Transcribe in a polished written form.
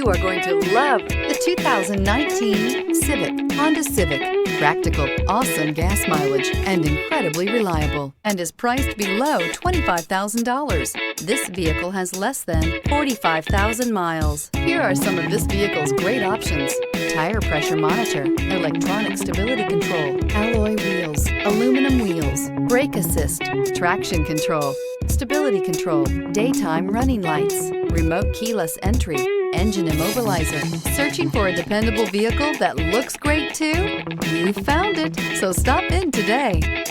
You are going to love the 2019 Civic, Honda Civic. Practical, awesome gas mileage, and incredibly reliable, and is priced below $25,000. This vehicle has less than 45,000 miles. Here are some of this vehicle's great options: tire pressure monitor, electronic stability control, alloy wheels, aluminum wheels, brake assist, traction control, stability control, daytime running lights, remote keyless entry, engine immobilizer. Searching for a dependable vehicle that looks great too? You found it, so stop in today.